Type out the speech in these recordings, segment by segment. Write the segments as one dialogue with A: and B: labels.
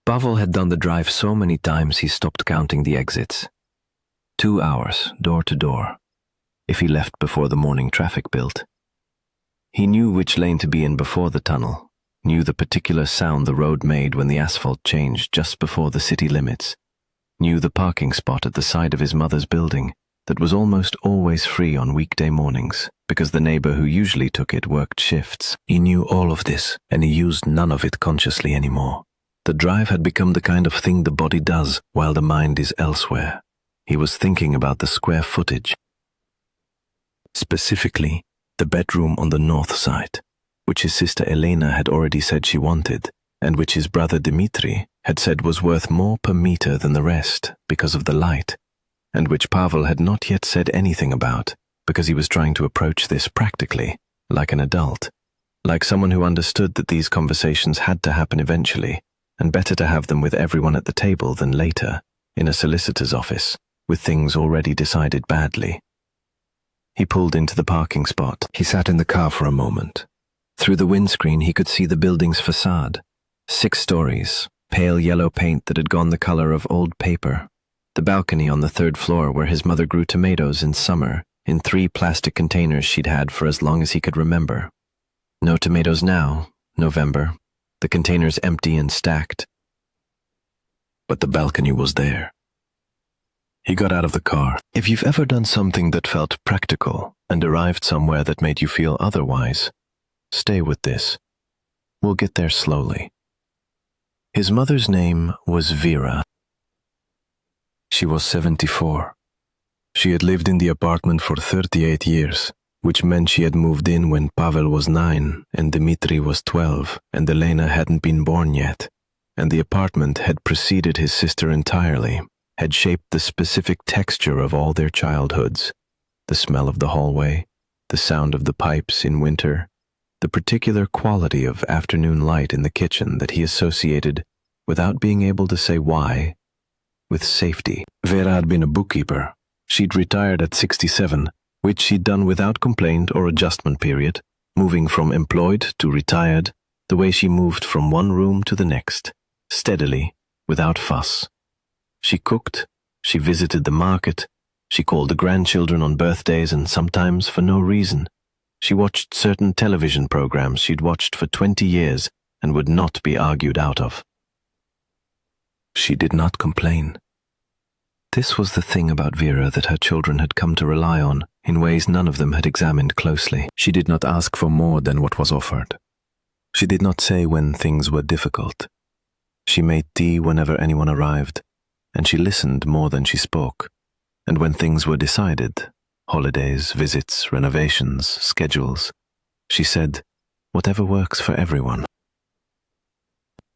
A: Pavel had done the drive so many times he stopped counting the exits. 2 hours, door to door, if he left before the morning traffic built. He knew which lane to be in before the tunnel, knew the particular sound the road made when the asphalt changed just before the city limits, knew the parking spot at the side of his mother's building that was almost always free on weekday mornings because the neighbor who usually took it worked shifts. He knew all of this, and he used none of it consciously anymore. The drive had become the kind of thing the body does while the mind is elsewhere. He was thinking about the square footage. Specifically, the bedroom on the north side, which his sister Elena had already said she wanted, and which his brother Dmitri had said was worth more per meter than the rest because of the light, and which Pavel had not yet said anything about because he was trying to approach this practically, like an adult, like someone who understood that these conversations had to happen eventually, and better to have them with everyone at the table than later, in a solicitor's office, with things already decided badly. He pulled into the parking spot. He sat in the car for a moment. Through the windscreen he could see the building's facade. 6 stories, pale yellow paint that had gone the color of old paper. The balcony on the 3rd floor where his mother grew tomatoes in summer, in 3 plastic containers she'd had for as long as he could remember. No tomatoes now, November. The containers empty and stacked. But the balcony was there. He got out of the car. If you've ever done something that felt practical and arrived somewhere that made you feel otherwise, stay with this. We'll get there slowly. His mother's name was Vera. She was 74. She had lived in the apartment for 38 years, which meant she had moved in when Pavel was 9 and Dmitri was 12 and Elena hadn't been born yet, and the apartment had preceded his sister entirely, had shaped the specific texture of all their childhoods, the smell of the hallway, the sound of the pipes in winter, the particular quality of afternoon light in the kitchen that he associated, without being able to say why, with safety. Vera had been a bookkeeper. She'd retired at 67, which she'd done without complaint or adjustment period, moving from employed to retired, the way she moved from one room to the next, steadily, without fuss. She cooked, she visited the market, she called the grandchildren on birthdays and sometimes for no reason. She watched certain television programs she'd watched for 20 years and would not be argued out of. She did not complain. This was the thing about Vera that her children had come to rely on in ways none of them had examined closely. She did not ask for more than what was offered. She did not say when things were difficult. She made tea whenever anyone arrived, and she listened more than she spoke. And when things were decided, holidays, visits, renovations, schedules, she said, "Whatever works for everyone."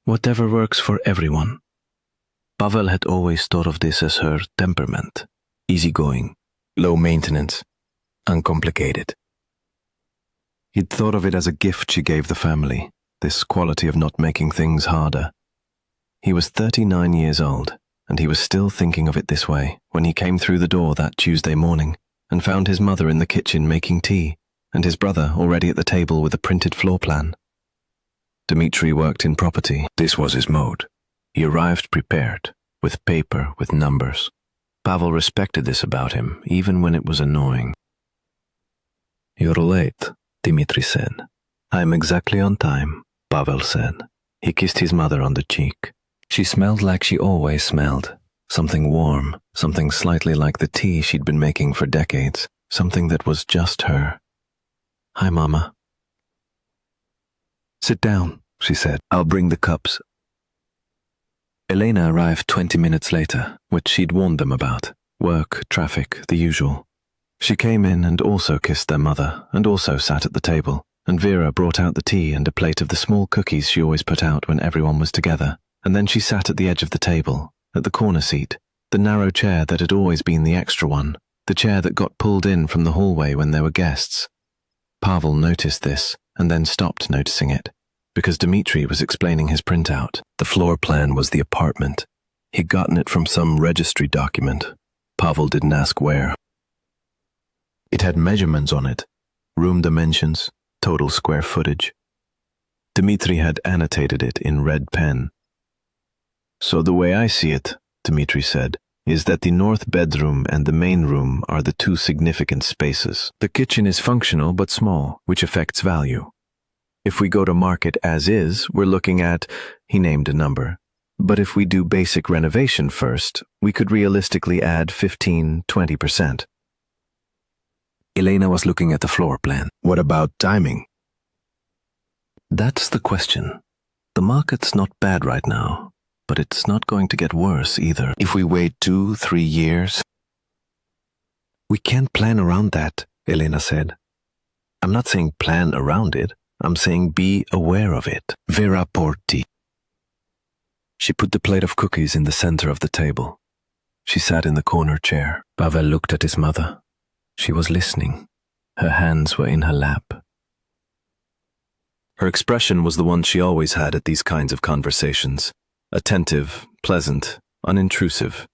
A: Whatever works for everyone. Pavel had always thought of this as her temperament, easygoing, low maintenance, uncomplicated. He'd thought of it as a gift she gave the family, this quality of not making things harder. He was 39 years old, and he was still thinking of it this way when he came through the door that Tuesday morning and found his mother in the kitchen making tea and his brother already at the table with a printed floor plan. Dmitri worked in property. This was his mode. He arrived prepared, with paper, with numbers. Pavel respected this about him, even when it was annoying. "You're late," Dmitri said. "I'm exactly on time," Pavel said. He kissed his mother on the cheek. She smelled like she always smelled, something warm, something slightly like the tea she'd been making for decades, something that was just her. "Hi, Mama." "Sit down," she said. "I'll bring the cups." Elena arrived 20 minutes later, which she'd warned them about. Work, traffic, the usual. She came in and also kissed their mother, and also sat at the table, and Vera brought out the tea and a plate of the small cookies she always put out when everyone was together, and then she sat at the edge of the table, at the corner seat, the narrow chair that had always been the extra one, the chair that got pulled in from the hallway when there were guests. Pavel noticed this, and then stopped noticing it, because Dmitri was explaining his printout. The floor plan was the apartment. He'd gotten it from some registry document. Pavel didn't ask where. It had measurements on it, room dimensions, total square footage. Dmitri had annotated it in red pen. So the way I see it, Dmitri said, is that the north bedroom and the main room are the two significant spaces. The kitchen is functional but small, which affects value. If we go to market as is, we're looking at, he named a number. But if we do basic renovation first, we could realistically add 15–20%. Elena was looking at the floor plan. What about timing? That's the question. The market's not bad right now, but it's not going to get worse either. If we wait 2–3 years... We can't plan around that, Elena said. I'm not saying plan around it. I'm saying be aware of it. Vera porti. She put the plate of cookies in the center of the table. She sat in the corner chair. Pavel looked at his mother. She was listening. Her hands were in her lap. Her expression was the one she always had at these kinds of conversations. Attentive, pleasant, unintrusive.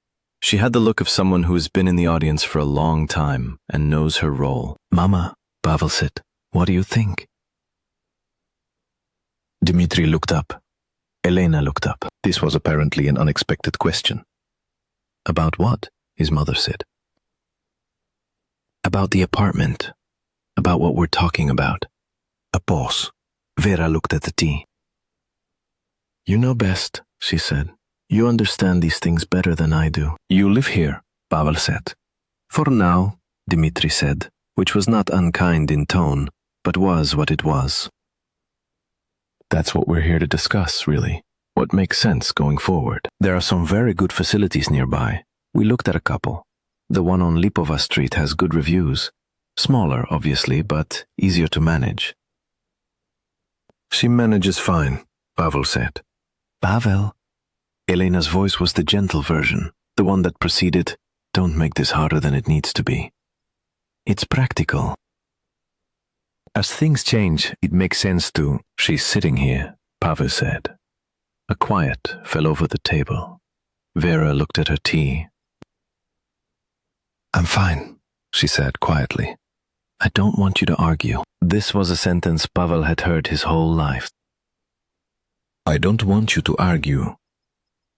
A: She had the look of someone who has been in the audience for a long time and knows her role. Mama, Pavel said, what do you think? Dmitri looked up. Elena looked up. This was apparently an unexpected question. About what? His mother said. About the apartment. About what we're talking about. A pause. Vera looked at the tea. You know best, she said. You understand these things better than I do. You live here, Pavel said. For now, Dmitri said, which was not unkind in tone, but was what it was. That's what we're here to discuss, really. What makes sense going forward. There are some very good facilities nearby. We looked at a couple. The one on Lipova Street has good reviews. Smaller, obviously, but easier to manage. She manages fine, Pavel said. Pavel? Elena's voice was the gentle version, the one that preceded, don't make this harder than it needs to be. It's practical. As things change, it makes sense to... She's sitting here, Pavel said. A quiet fell over the table. Vera looked at her tea. I'm fine, she said quietly. I don't want you to argue. This was a sentence Pavel had heard his whole life. I don't want you to argue.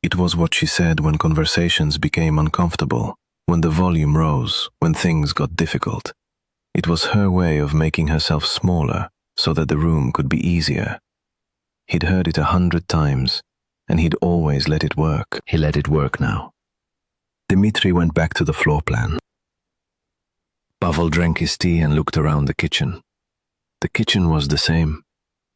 A: It was what she said when conversations became uncomfortable, when the volume rose, when things got difficult. It was her way of making herself smaller so that the room could be easier. He'd heard it 100 times, and he'd always let it work. He let it work now. Dmitri went back to the floor plan. Pavel drank his tea and looked around the kitchen. The kitchen was the same.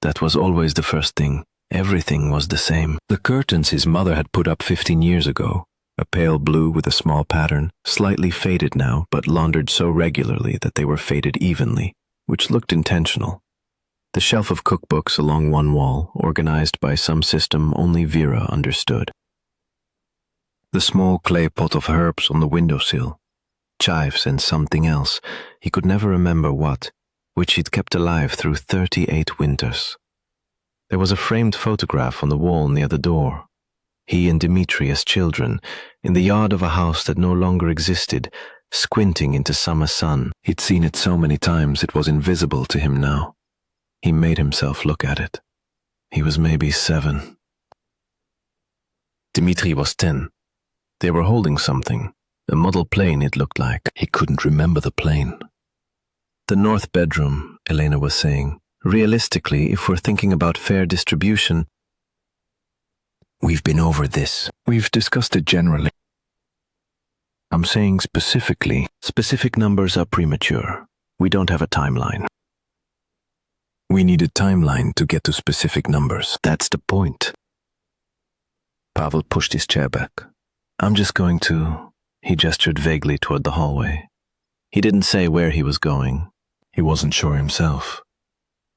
A: That was always the first thing. Everything was the same. The curtains his mother had put up 15 years ago, a pale blue with a small pattern, slightly faded now, but laundered so regularly that they were faded evenly, which looked intentional. The shelf of cookbooks along one wall, organized by some system only Vera understood. The small clay pot of herbs on the windowsill, chives and something else, he could never remember what, which he'd kept alive through 38 winters. There was a framed photograph on the wall near the door. He and Dmitri as children, in the yard of a house that no longer existed, squinting into summer sun. He'd seen it so many times it was invisible to him now. He made himself look at it. He was maybe 7. Dmitri was 10. They were holding something, a model plane it looked like. He couldn't remember the plane. The north bedroom, Elena was saying. Realistically, if we're thinking about fair distribution, we've been over this. We've discussed it generally. I'm saying specifically, specific numbers are premature. We don't have a timeline. We need a timeline to get to specific numbers. That's the point. Pavel pushed his chair back. I'm just going to... He gestured vaguely toward the hallway. He didn't say where he was going. He wasn't sure himself.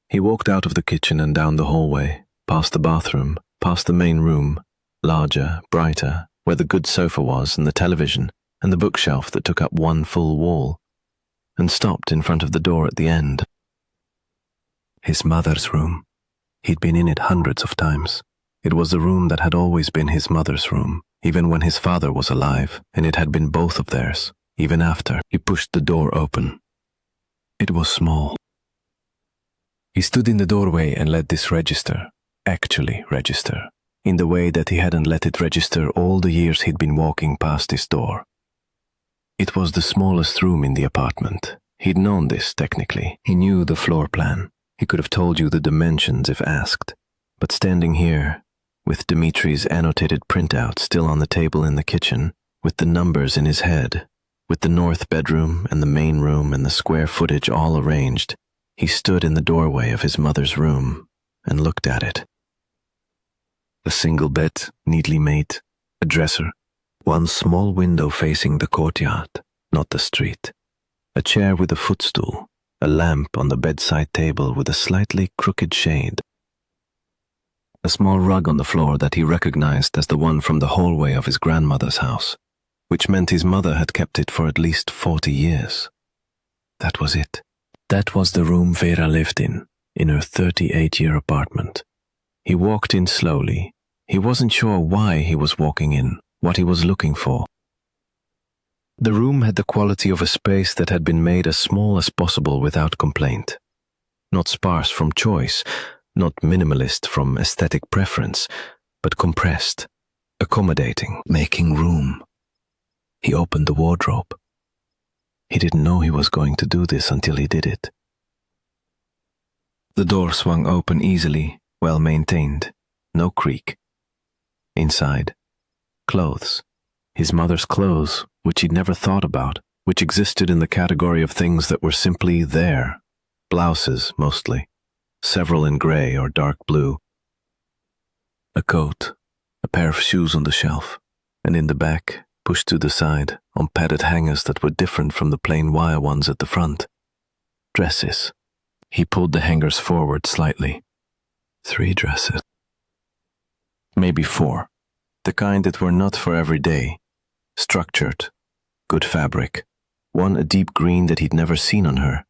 A: He walked out of the kitchen and down the hallway, past the bathroom, past the main room, larger, brighter, where the good sofa was and the television and the bookshelf that took up one full wall, and stopped in front of the door at the end. His mother's room. He'd been in it hundreds of times. It was the room that had always been his mother's room, even when his father was alive, and it had been both of theirs, even after. He pushed the door open. It was small. He stood in the doorway and let this register, actually register, in the way that he hadn't let it register all the years he'd been walking past his door. It was the smallest room in the apartment. He'd known this technically. He knew the floor plan. He could have told you the dimensions if asked. But standing here, with Dimitri's annotated printout still on the table in the kitchen, with the numbers in his head, with the north bedroom and the main room and the square footage all arranged, he stood in the doorway of his mother's room and looked at it. A single bed, neatly made, a dresser, one small window facing the courtyard, not the street, a chair with a footstool, a lamp on the bedside table with a slightly crooked shade, a small rug on the floor that he recognized as the one from the hallway of his grandmother's house, which meant his mother had kept it for at least 40 years. That was it. That was the room Vera lived in her 38-year apartment. He walked in slowly. He wasn't sure why he was walking in, what he was looking for. The room had the quality of a space that had been made as small as possible without complaint. Not sparse from choice, not minimalist from aesthetic preference, but compressed, accommodating, making room. He opened the wardrobe. He didn't know he was going to do this until he did it. The door swung open easily, well maintained, no creak. Inside, clothes. His mother's clothes, which he'd never thought about, which existed in the category of things that were simply there. Blouses, mostly. Several in grey or dark blue. A coat, a pair of shoes on the shelf, and in the back, pushed to the side, on padded hangers that were different from the plain wire ones at the front. Dresses. He pulled the hangers forward slightly. 3 dresses. Maybe 4. The kind that were not for every day. Structured. Good fabric. One a deep green that he'd never seen on her.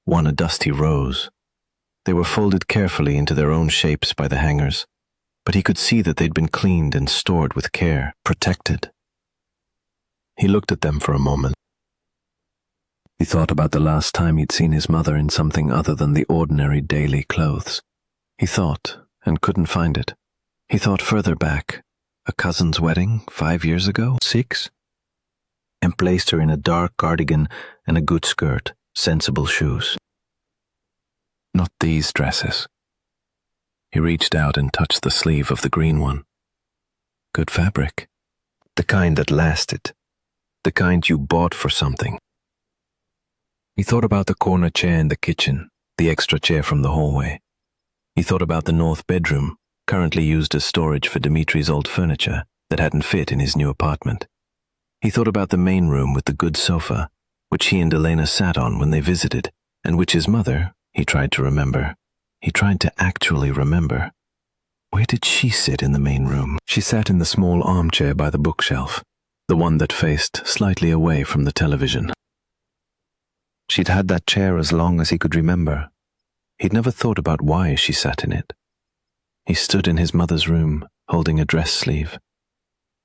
A: One a dusty rose. They were folded carefully into their own shapes by the hangers, but he could see that they'd been cleaned and stored with care, protected. He looked at them for a moment. He thought about the last time he'd seen his mother in something other than the ordinary daily clothes. He thought, and couldn't find it. He thought further back, a cousin's wedding 5 years ago, 6, and placed her in a dark cardigan and a good skirt, sensible shoes. Not these dresses. He reached out and touched the sleeve of the green one. Good fabric. The kind that lasted. The kind you bought for something. He thought about the corner chair in the kitchen, the extra chair from the hallway. He thought about the north bedroom, currently used as storage for Dimitri's old furniture that hadn't fit in his new apartment. He thought about the main room with the good sofa, which he and Elena sat on when they visited, and which his mother, he tried to remember. He tried to actually remember. Where did she sit in the main room? She sat in the small armchair by the bookshelf, the one that faced slightly away from the television. She'd had that chair as long as he could remember. He'd never thought about why she sat in it. He stood in his mother's room, holding a dress sleeve.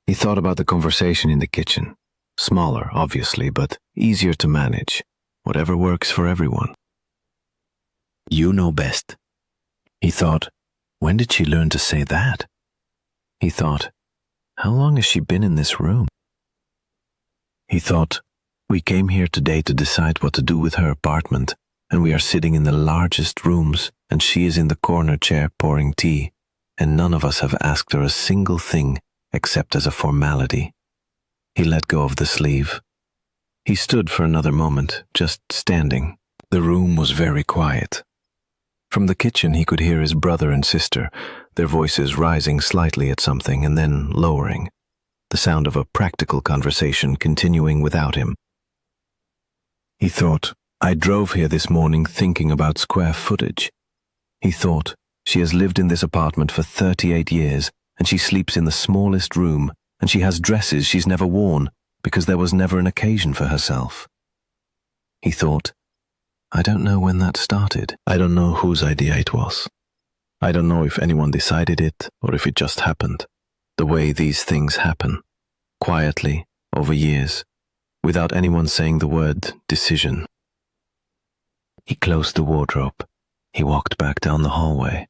A: He thought about the conversation in the kitchen. Smaller, obviously, but easier to manage. Whatever works for everyone. You know best. He thought, when did she learn to say that? He thought, how long has she been in this room? He thought, we came here today to decide what to do with her apartment, and we are sitting in the largest rooms, and she is in the corner chair pouring tea, and none of us have asked her a single thing except as a formality. He let go of the sleeve. He stood for another moment, just standing. The room was very quiet. From the kitchen he could hear his brother and sister, their voices rising slightly at something and then lowering. The sound of a practical conversation continuing without him. He thought, I drove here this morning thinking about square footage. He thought, she has lived in this apartment for 38 years, and she sleeps in the smallest room, and she has dresses she's never worn, because there was never an occasion for herself. He thought, I don't know when that started. I don't know whose idea it was. I don't know if anyone decided it, or if it just happened. The way these things happen. Quietly, over years, without anyone saying the word decision. He closed the wardrobe. He walked back down the hallway.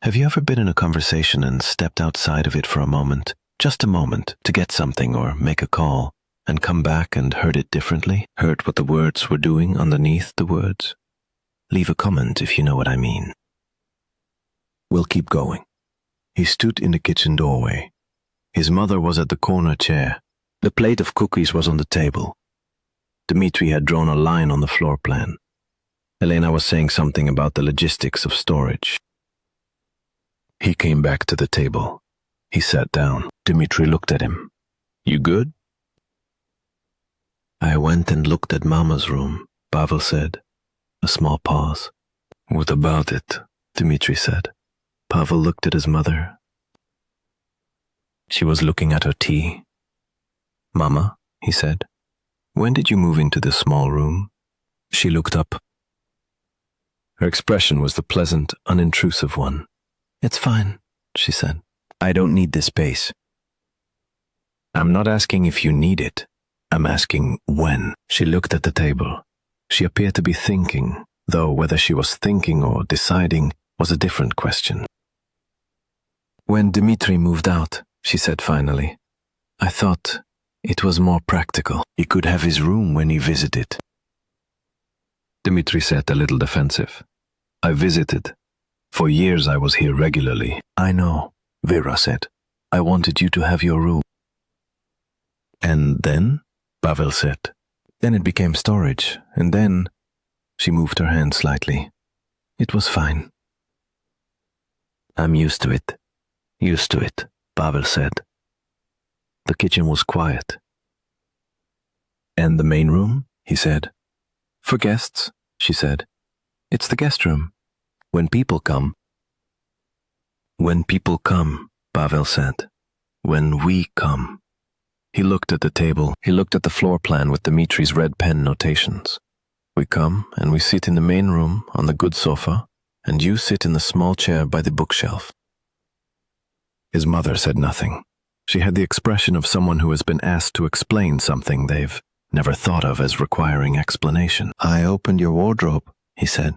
A: Have you ever been in a conversation and stepped outside of it for a moment, just a moment, to get something or make a call, and come back and heard it differently? Heard what the words were doing underneath the words? Leave a comment if you know what I mean. We'll keep going. He stood in the kitchen doorway. His mother was at the corner chair. The plate of cookies was on the table. Dmitri had drawn a line on the floor plan. Elena was saying something about the logistics of storage. He came back to the table. He sat down. Dmitri looked at him. You good? I went and looked at Mama's room, Pavel said. A small pause. What about it? Dmitri said. Pavel looked at his mother. She was looking at her tea. Mama, he said, when did you move into this small room? She looked up. Her expression was the pleasant, unintrusive one. It's fine, she said. I don't need this space. I'm not asking if you need it. I'm asking when. She looked at the table. She appeared to be thinking, though whether she was thinking or deciding was a different question. When Dmitri moved out, she said finally, I thought it was more practical. He could have his room when he visited. Dmitri said, a little defensive. I visited. For years I was here regularly. I know, Vera said. I wanted you to have your room. And then? Pavel said. Then it became storage, and then... She moved her hand slightly. It was fine. I'm used to it. Used to it, Pavel said. The kitchen was quiet. And the main room? He said. For guests, she said. It's the guest room. When people come. When people come, Pavel said. When we come. He looked at the table. He looked at the floor plan with Dmitri's red pen notations. We come and we sit in the main room on the good sofa, and you sit in the small chair by the bookshelf. His mother said nothing. She had the expression of someone who has been asked to explain something they've never thought of as requiring explanation. I opened your wardrobe, he said.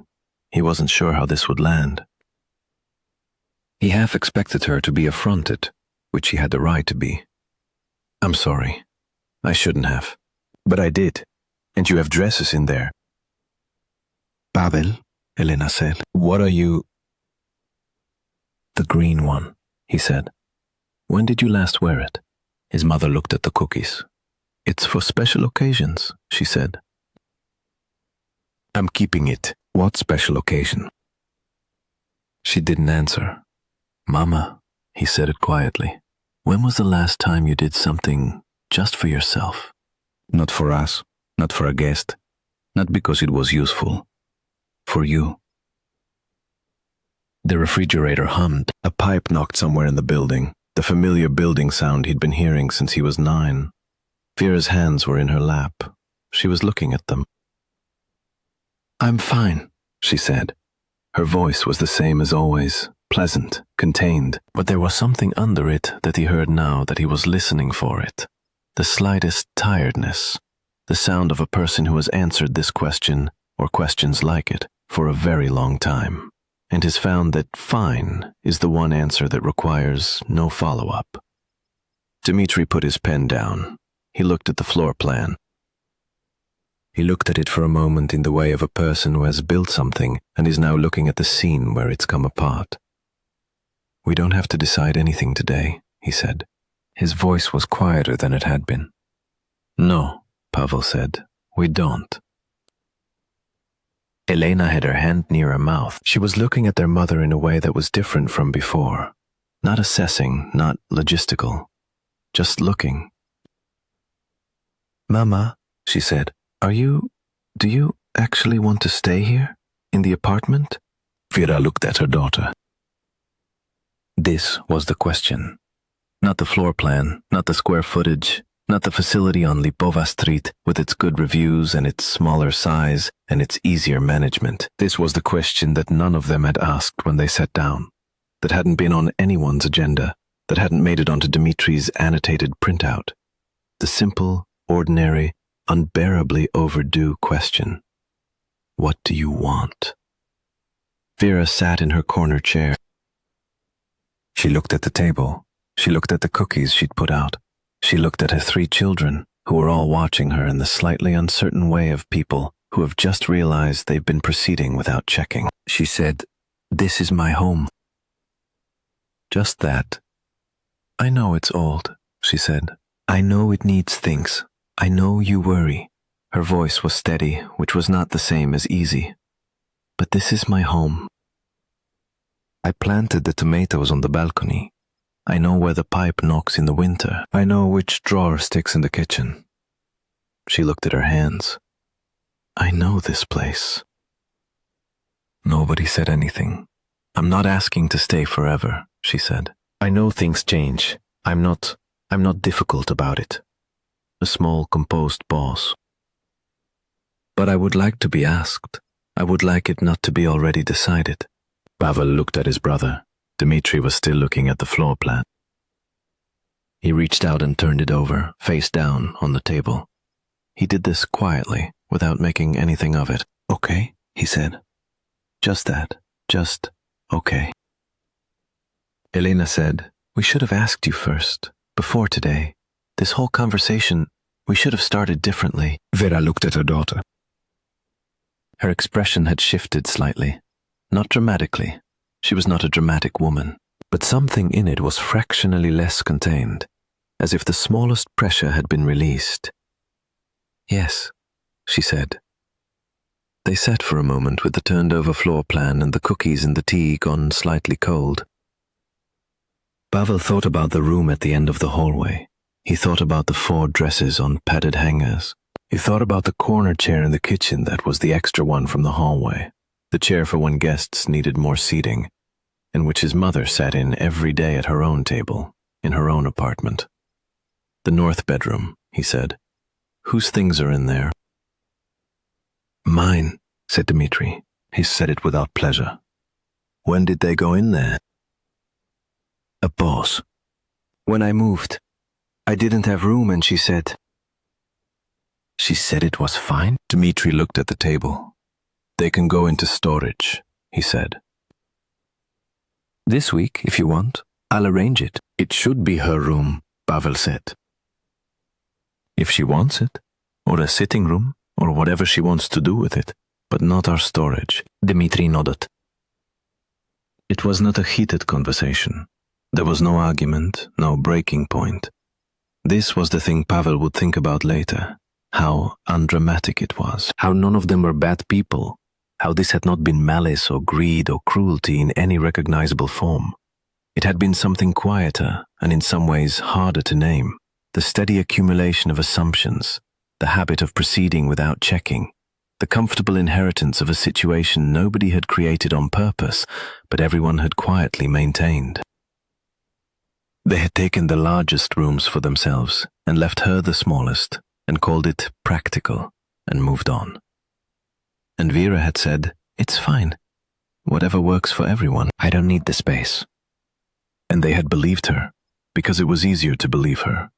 A: He wasn't sure how this would land. He half expected her to be affronted, which she had the right to be. I'm sorry. I shouldn't have. But I did. And you have dresses in there. Pavel, Elena said. What are you? The green one, he said. When did you last wear it? His mother looked at the cookies. It's for special occasions, she said. I'm keeping it. What special occasion? She didn't answer. Mama, he said it quietly. When was the last time you did something just for yourself? Not for us, not for a guest, not because it was useful. For you. The refrigerator hummed. A pipe knocked somewhere in the building, the familiar building sound he'd been hearing since he was 9. Vera's hands were in her lap. She was looking at them. I'm fine, she said. Her voice was the same as always, pleasant, contained, but there was something under it that he heard now that he was listening for it. The slightest tiredness, the sound of a person who has answered this question, or questions like it, for a very long time, and has found that fine is the one answer that requires no follow-up. Dmitri put his pen down. He looked at the floor plan. He looked at it for a moment in the way of a person who has built something and is now looking at the scene where it's come apart. We don't have to decide anything today, he said. His voice was quieter than it had been. No, Pavel said, we don't. Elena had her hand near her mouth. She was looking at their mother in a way that was different from before. Not assessing, not logistical. Just looking. Mama, she said, do you actually want to stay here? In the apartment? Vera looked at her daughter. This was the question. Not the floor plan, not the square footage, not the facility on Lipova Street with its good reviews and its smaller size and its easier management. This was the question that none of them had asked when they sat down, that hadn't been on anyone's agenda, that hadn't made it onto Dmitri's annotated printout. The simple, ordinary, unbearably overdue question. What do you want? Vera sat in her corner chair. She looked at the table. She looked at the cookies she'd put out. She looked at her 3 children, who were all watching her in the slightly uncertain way of people who have just realized they've been proceeding without checking. She said, "This is my home." Just that. "I know it's old," she said. "I know it needs things. I know you worry." Her voice was steady, which was not the same as easy. "But this is my home. I planted the tomatoes on the balcony. I know where the pipe knocks in the winter. I know which drawer sticks in the kitchen." She looked at her hands. "I know this place." Nobody said anything. "I'm not asking to stay forever," she said. "I know things change. I'm not difficult about it. A small, composed pause. But I would like to be asked. I would like it not to be already decided." Pavel looked at his brother. Dmitri was still looking at the floor plan. He reached out and turned it over, face down, on the table. He did this quietly, without making anything of it. "Okay," he said. "Just that. Just okay." Elena said, "We should have asked you first, before today. This whole conversation, we should have started differently." Vera looked at her daughter. Her expression had shifted slightly. Not dramatically. She was not a dramatic woman, but something in it was fractionally less contained, as if the smallest pressure had been released. "Yes," she said. They sat for a moment with the turned-over floor plan and the cookies and the tea gone slightly cold. Pavel thought about the room at the end of the hallway. He thought about the 4 dresses on padded hangers. He thought about the corner chair in the kitchen that was the extra one from the hallway, the chair for when guests needed more seating, and which his mother sat in every day at her own table, in her own apartment. "The north bedroom," he said. "Whose things are in there?" "Mine," said Dmitri. He said it without pleasure. "When did they go in there?" A pause. "When I moved. I didn't have room and she said..." "She said it was fine?" Dmitri looked at the table. "They can go into storage," he said. "This week, if you want. I'll arrange it." "It should be her room," Pavel said. "If she wants it, or a sitting room, or whatever she wants to do with it, but not our storage." Dmitri nodded. It was not a heated conversation. There was no argument, no breaking point. This was the thing Pavel would think about later. How undramatic it was. How none of them were bad people. How this had not been malice or greed or cruelty in any recognizable form. It had been something quieter and in some ways harder to name. The steady accumulation of assumptions, the habit of proceeding without checking, the comfortable inheritance of a situation nobody had created on purpose, but everyone had quietly maintained. They had taken the largest rooms for themselves and left her the smallest and called it practical and moved on. And Vera had said, "It's fine. Whatever works for everyone. I don't need the space." And they had believed her, because it was easier to believe her.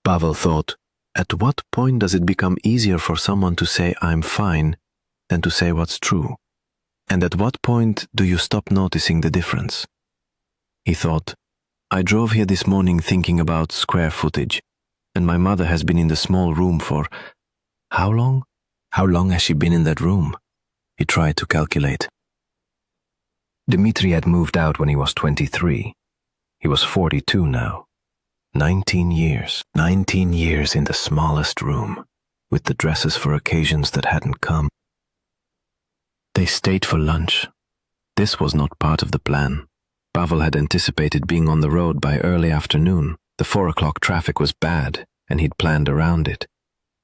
A: Pavel thought, at what point does it become easier for someone to say "I'm fine" than to say what's true? And at what point do you stop noticing the difference? He thought, I drove here this morning thinking about square footage, and my mother has been in the small room for... how long? How long has she been in that room? He tried to calculate. Dmitri had moved out when he was 23. He was 42 now. 19 years. 19 years in the smallest room, with the dresses for occasions that hadn't come. They stayed for lunch. This was not part of the plan. Pavel had anticipated being on the road by early afternoon. The 4 o'clock traffic was bad, and he'd planned around it.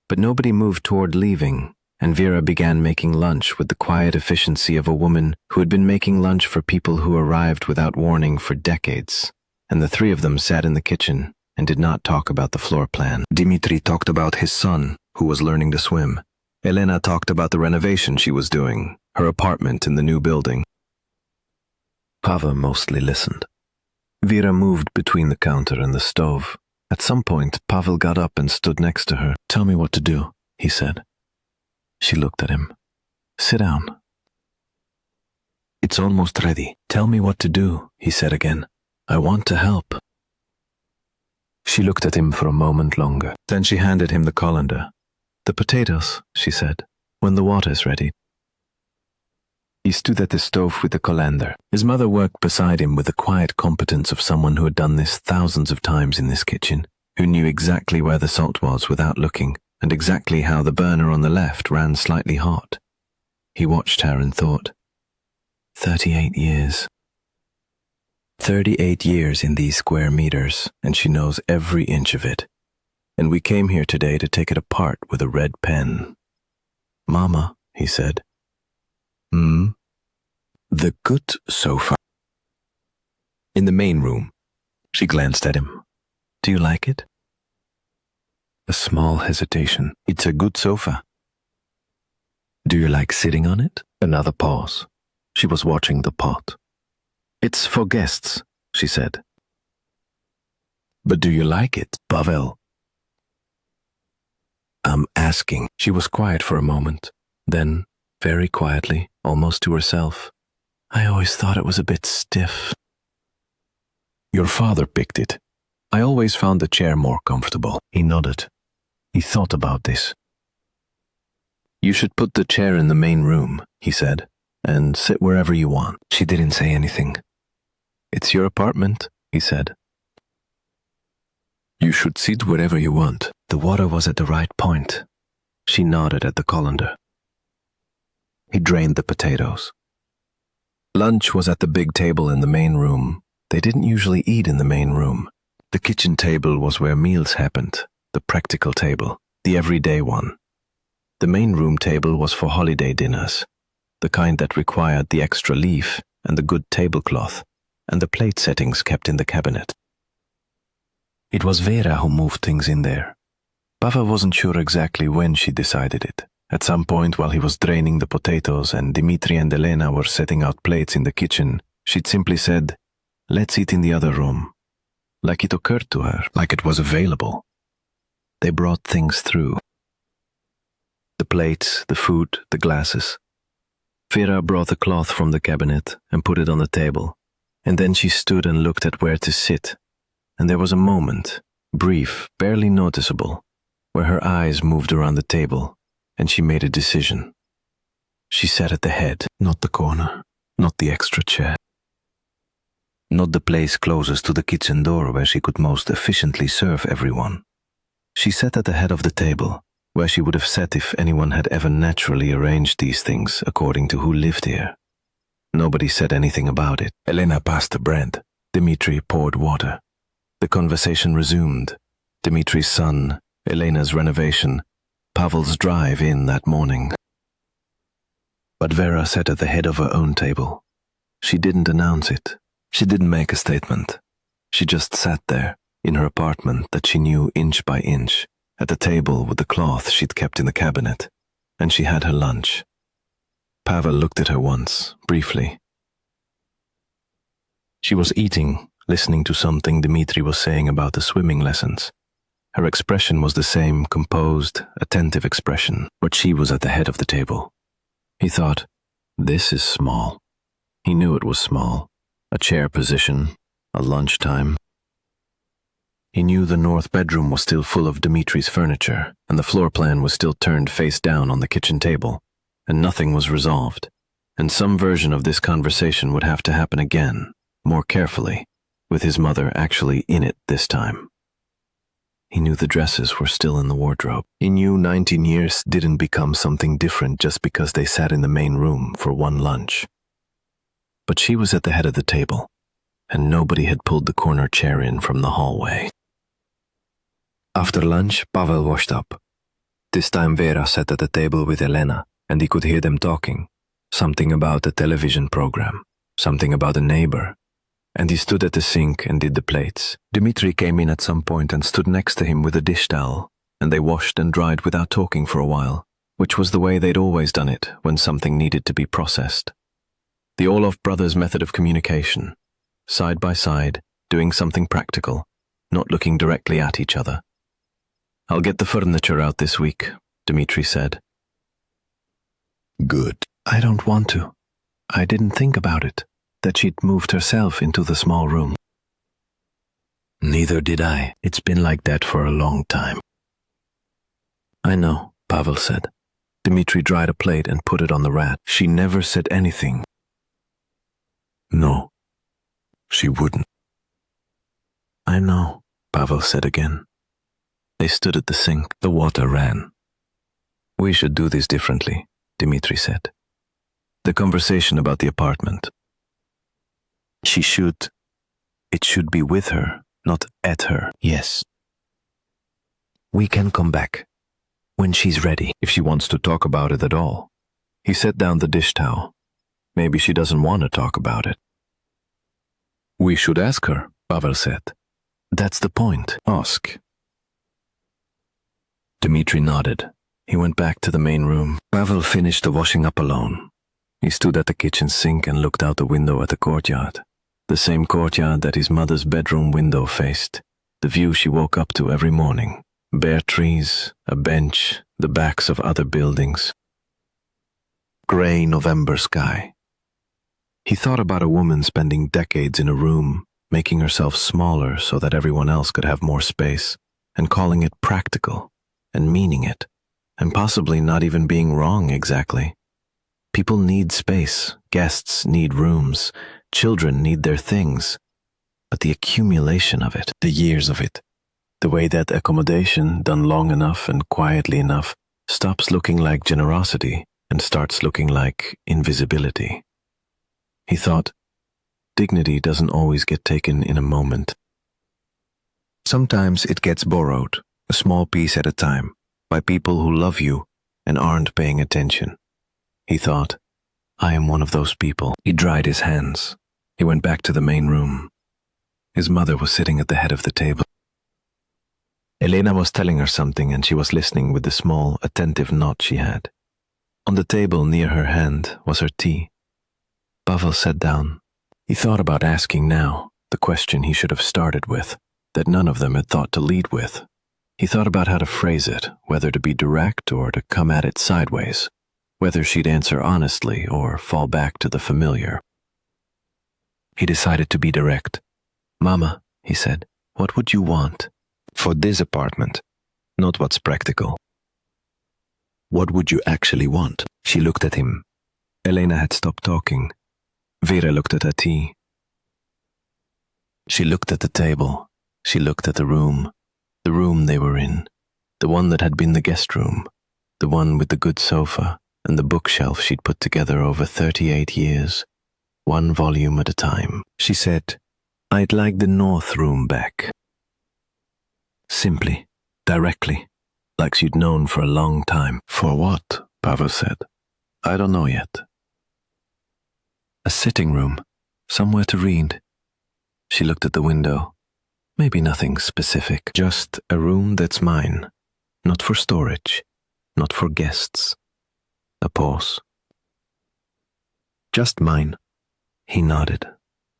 A: But nobody moved toward leaving, and Vera began making lunch with the quiet efficiency of a woman who had been making lunch for people who arrived without warning for decades. And the 3 of them sat in the kitchen and did not talk about the floor plan. Dmitri talked about his son, who was learning to swim. Elena talked about the renovation she was doing, her apartment in the new building. Pavel mostly listened. Vera moved between the counter and the stove. At some point, Pavel got up and stood next to her. Tell me what to do, he said. She looked at him. Sit down. It's almost ready. Tell me what to do, he said again. I want to help. She looked at him for a moment longer. Then she handed him the colander. The potatoes, she said, when the water's ready. He stood at the stove with the colander. His mother worked beside him with the quiet competence of someone who had done this thousands of times in this kitchen, who knew exactly where the salt was without looking, and exactly how the burner on the left ran slightly hot. He watched her and thought, 38 years. 38 years in these square meters, and she knows every inch of it. And we came here today to take it apart with a red pen. Mama, he said. The good sofa. In the main room. She glanced at him. Do you like it? A small hesitation. It's a good sofa. Do you like sitting on it? Another pause. She was watching the pot. It's for guests, she said. But do you like it, Pavel? I'm asking. She was quiet for a moment. Then, very quietly, almost to herself, I always thought it was a bit stiff. Your father picked it. I always found the chair more comfortable. He nodded. He thought about this. You should put the chair in the main room, he said, and sit wherever you want. She didn't say anything. It's your apartment, he said. You should sit wherever you want. The water was at the right point. She nodded at the colander. He drained the potatoes. Lunch was at the big table in the main room. They didn't usually eat in the main room. The kitchen table was where meals happened, the practical table, the everyday one. The main room table was for holiday dinners, the kind that required the extra leaf and the good tablecloth, and the plate settings kept in the cabinet. It was Vera who moved things in there. Pavel wasn't sure exactly when she decided it. At some point while he was draining the potatoes and Dimitri and Elena were setting out plates in the kitchen, she'd simply said, let's eat in the other room. Like it occurred to her, like it was available. They brought things through. The plates, the food, the glasses. Vera brought the cloth from the cabinet and put it on the table, and then she stood and looked at where to sit, and there was a moment, brief, barely noticeable, where her eyes moved around the table, and she made a decision. She sat at the head, not the corner, not the extra chair. Not the place closest to the kitchen door where she could most efficiently serve everyone. She sat at the head of the table, where she would have sat if anyone had ever naturally arranged these things according to who lived here. Nobody said anything about it. Elena passed the bread. Dimitri poured water. The conversation resumed. Dimitri's son, Elena's renovation, Pavel's drive in that morning. But Vera sat at the head of her own table. She didn't announce it. She didn't make a statement. She just sat there, in her apartment that she knew inch by inch, at the table with the cloth she'd kept in the cabinet, and she had her lunch. Pavel looked at her once, briefly. She was eating, listening to something Dimitri was saying about the swimming lessons. Her expression was the same composed, attentive expression, but she was at the head of the table. He thought, this is small. He knew it was small. A chair position, a lunchtime. He knew the north bedroom was still full of Dimitri's furniture, and the floor plan was still turned face down on the kitchen table, and nothing was resolved, and some version of this conversation would have to happen again, more carefully, with his mother actually in it this time. He knew the dresses were still in the wardrobe. He knew 19 years didn't become something different just because they sat in the main room for one lunch. But she was at the head of the table, and nobody had pulled the corner chair in from the hallway. After lunch, Pavel washed up. This time Vera sat at the table with Elena, and he could hear them talking. Something about a television program, something about a neighbor. And he stood at the sink and did the plates. Dimitri came in at some point and stood next to him with a dish towel, and they washed and dried without talking for a while, which was the way they'd always done it when something needed to be processed. The Orlov brothers' method of communication, side by side, doing something practical, not looking directly at each other. I'll get the furniture out this week, Dimitri said. Good. I don't want to. I didn't think about it, that she'd moved herself into the small room. Neither did I. It's been like that for a long time. I know, Pavel said. Dmitri dried a plate and put it on the rat. She never said anything. No, she wouldn't. I know, Pavel said again. They stood at the sink. The water ran. We should do this differently, Dmitri said. The conversation about the apartment. It should be with her, not at her. Yes. We can come back. When she's ready. If she wants to talk about it at all. He set down the dish towel. Maybe she doesn't want to talk about it. We should ask her, Pavel said. That's the point. Ask. Dmitri nodded. He went back to the main room. Pavel finished the washing up alone. He stood at the kitchen sink and looked out the window at the courtyard. The same courtyard that his mother's bedroom window faced. The view she woke up to every morning. Bare trees, a bench, the backs of other buildings. Grey November sky. He thought about a woman spending decades in a room, making herself smaller so that everyone else could have more space, and calling it practical, and meaning it, and possibly not even being wrong exactly. People need space, guests need rooms, children need their things, but the accumulation of it, the years of it, the way that accommodation, done long enough and quietly enough, stops looking like generosity and starts looking like invisibility. He thought, dignity doesn't always get taken in a moment. Sometimes it gets borrowed, a small piece at a time, by people who love you and aren't paying attention. He thought, I am one of those people. He dried his hands. He went back to the main room. His mother was sitting at the head of the table. Elena was telling her something and she was listening with the small, attentive nod she had. On the table near her hand was her tea. Pavel sat down. He thought about asking now the question he should have started with, that none of them had thought to lead with. He thought about how to phrase it, whether to be direct or to come at it sideways, whether she'd answer honestly or fall back to the familiar. He decided to be direct. Mama, he said, what would you want? For this apartment, not what's practical. What would you actually want? She looked at him. Elena had stopped talking. Vera looked at her tea. She looked at the table. She looked at the room they were in, the one that had been the guest room, the one with the good sofa and the bookshelf she'd put together over 38 years, one volume at a time. She said, I'd like the north room back. Simply, directly, like she'd known for a long time. For what? Pavel said. I don't know yet. A sitting room, somewhere to read. She looked at the window. Maybe nothing specific, just a room that's mine, not for storage, not for guests. A pause. Just mine. He nodded.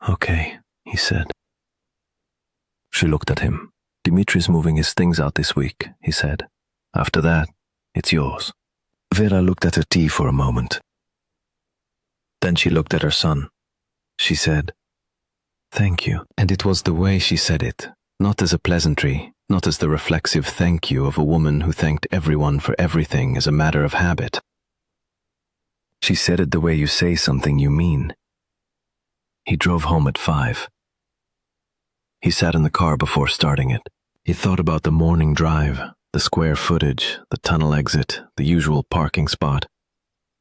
A: Okay, he said. She looked at him. Dimitri's moving his things out this week, he said. After that, it's yours. Vera looked at her tea for a moment. Then she looked at her son. She said, thank you. And it was the way she said it, not as a pleasantry, not as the reflexive thank you of a woman who thanked everyone for everything as a matter of habit. She said it the way you say something you mean. He drove home at 5. He sat in the car before starting it. He thought about the morning drive, the square footage, the tunnel exit, the usual parking spot.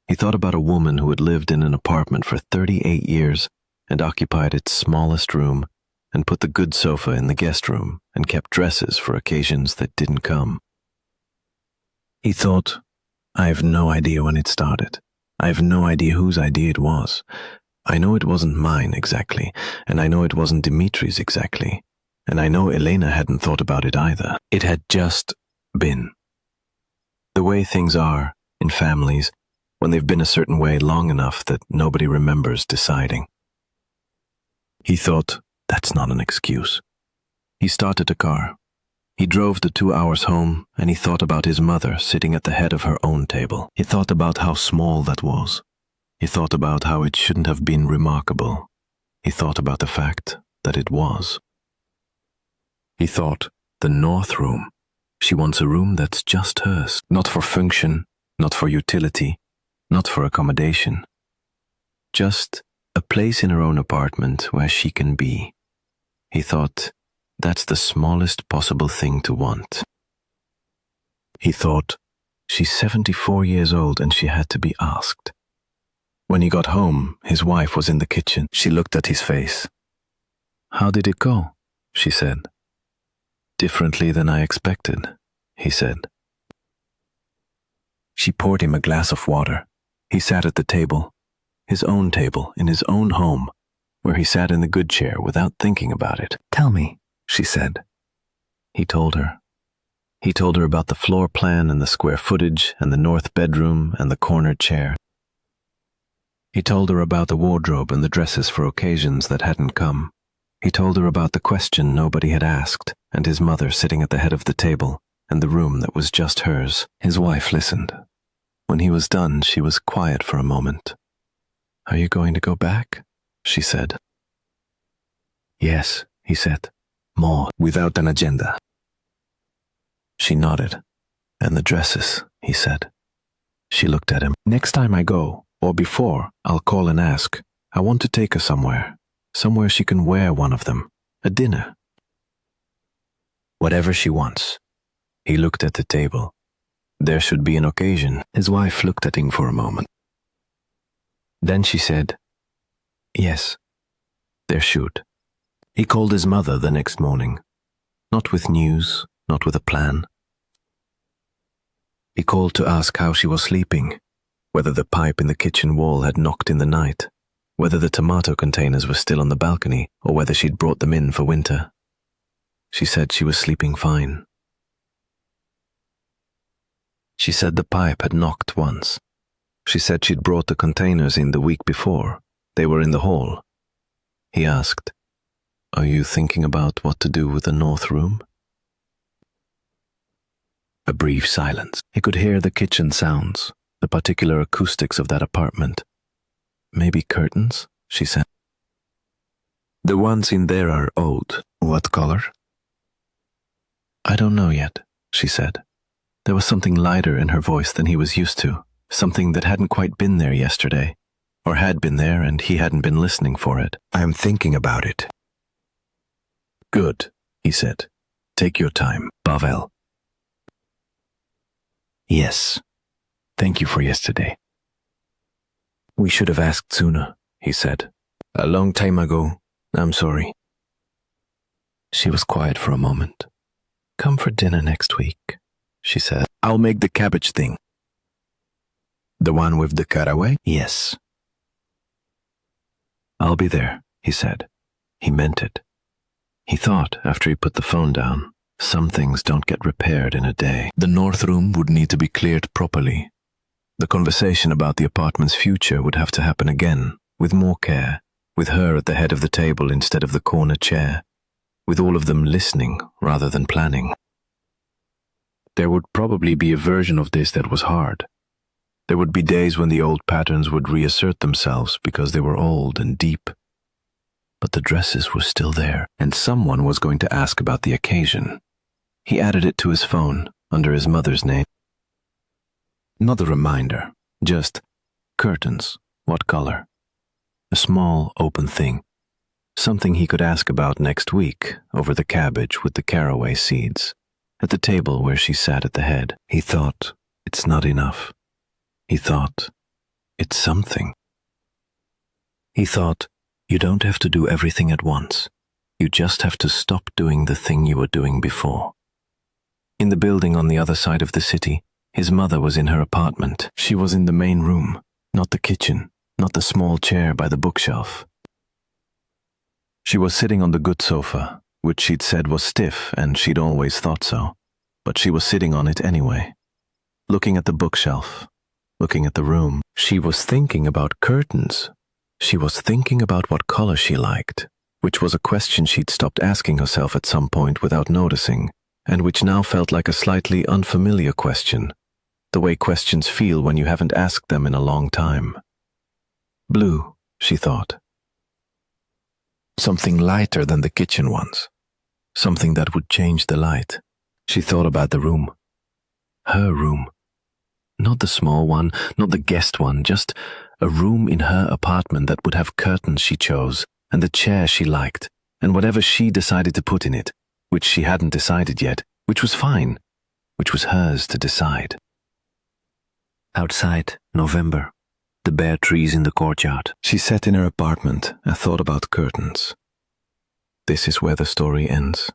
A: He thought about a woman who had lived in an apartment for 38 years and occupied its smallest room and put the good sofa in the guest room and kept dresses for occasions that didn't come. He thought, I have no idea when it started. I have no idea whose idea it was. I know it wasn't mine exactly, and I know it wasn't Dimitri's exactly, and I know Elena hadn't thought about it either. It had just been. The way things are in families when they've been a certain way long enough that nobody remembers deciding. He thought, that's not an excuse. He started the car. He drove the 2 hours home, and he thought about his mother sitting at the head of her own table. He thought about how small that was. He thought about how it shouldn't have been remarkable. He thought about the fact that it was. He thought, the North Room. She wants a room that's just hers, not for function, not for utility, not for accommodation. Just a place in her own apartment where she can be. He thought, that's the smallest possible thing to want. He thought, she's 74 years old and she had to be asked. When he got home, his wife was in the kitchen. She looked at his face. "How did it go?" she said. "Differently than I expected," he said. She poured him a glass of water. He sat at the table, his own table in his own home, where he sat in the good chair without thinking about it. "Tell me," she said. He told her. He told her about the floor plan and the square footage and the north bedroom and the corner chair. He told her about the wardrobe and the dresses for occasions that hadn't come. He told her about the question nobody had asked and his mother sitting at the head of the table and the room that was just hers. His wife listened. When he was done, she was quiet for a moment. "Are you going to go back?" she said. "Yes," he said. "More, without an agenda." She nodded. "And the dresses," he said. She looked at him. "Next time I go, or before, I'll call and ask. I want to take her somewhere she can wear one of them, a dinner. Whatever she wants." He looked at the table. There should be an occasion. His wife looked at him for a moment. Then she said, "Yes, there should." He called his mother the next morning, not with news, not with a plan. He called to ask how she was sleeping, whether the pipe in the kitchen wall had knocked in the night, whether the tomato containers were still on the balcony, or whether she'd brought them in for winter. She said she was sleeping fine. She said the pipe had knocked once. She said she'd brought the containers in the week before. They were in the hall. He asked, "Are you thinking about what to do with the north room?" A brief silence. He could hear the kitchen sounds, the particular acoustics of that apartment. "Maybe curtains," she said. "The ones in there are old. What color?" "I don't know yet," she said. There was something lighter in her voice than he was used to, something that hadn't quite been there yesterday, or had been there and he hadn't been listening for it. "I am thinking about it." "Good," he said. "Take your time, Pavel." "Yes. Thank you for yesterday." "We should have asked sooner," he said. "A long time ago. I'm sorry." She was quiet for a moment. "Come for dinner next week," she said. "I'll make the cabbage thing." "The one with the caraway?" "Yes." "I'll be there," he said. He meant it. He thought, after he put the phone down, some things don't get repaired in a day. The north room would need to be cleared properly. The conversation about the apartment's future would have to happen again, with more care, with her at the head of the table instead of the corner chair, with all of them listening rather than planning. There would probably be a version of this that was hard. There would be days when the old patterns would reassert themselves because they were old and deep. But the dresses were still there, and someone was going to ask about the occasion. He added it to his phone, under his mother's name. Not a reminder, just curtains. What color? A small, open thing. Something he could ask about next week, over the cabbage with the caraway seeds, at the table where she sat at the head. He thought, it's not enough. He thought, it's something. He thought, you don't have to do everything at once. You just have to stop doing the thing you were doing before. In the building on the other side of the city, his mother was in her apartment. She was in the main room, not the kitchen, not the small chair by the bookshelf. She was sitting on the good sofa, which she'd said was stiff and she'd always thought so, but she was sitting on it anyway, looking at the bookshelf, looking at the room. She was thinking about curtains. She was thinking about what color she liked, which was a question she'd stopped asking herself at some point without noticing, and which now felt like a slightly unfamiliar question, the way questions feel when you haven't asked them in a long time. Blue, she thought. Something lighter than the kitchen ones. Something that would change the light. She thought about the room. Her room. Not the small one, not the guest one, just a room in her apartment that would have curtains she chose, and the chair she liked, and whatever she decided to put in it, which she hadn't decided yet, which was fine, which was hers to decide. Outside, November. The bare trees in the courtyard. She sat in her apartment and thought about curtains. This is where the story ends.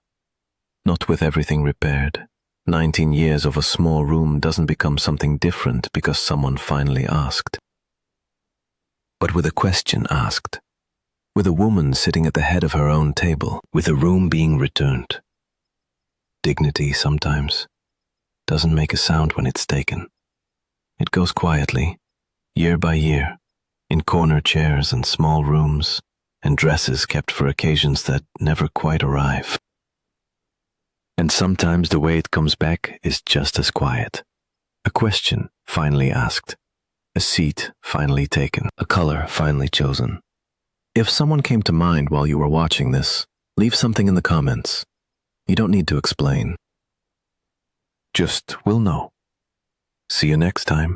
A: Not with everything repaired. 19 years of a small room doesn't become something different because someone finally asked. But with a question asked. With a woman sitting at the head of her own table, with a room being returned. Dignity sometimes doesn't make a sound when it's taken. It goes quietly, year by year, in corner chairs and small rooms, and dresses kept for occasions that never quite arrive. And sometimes the way it comes back is just as quiet. A question finally asked, a seat finally taken, a color finally chosen. If someone came to mind while you were watching this, leave something in the comments. You don't need to explain. Just we'll know. See you next time.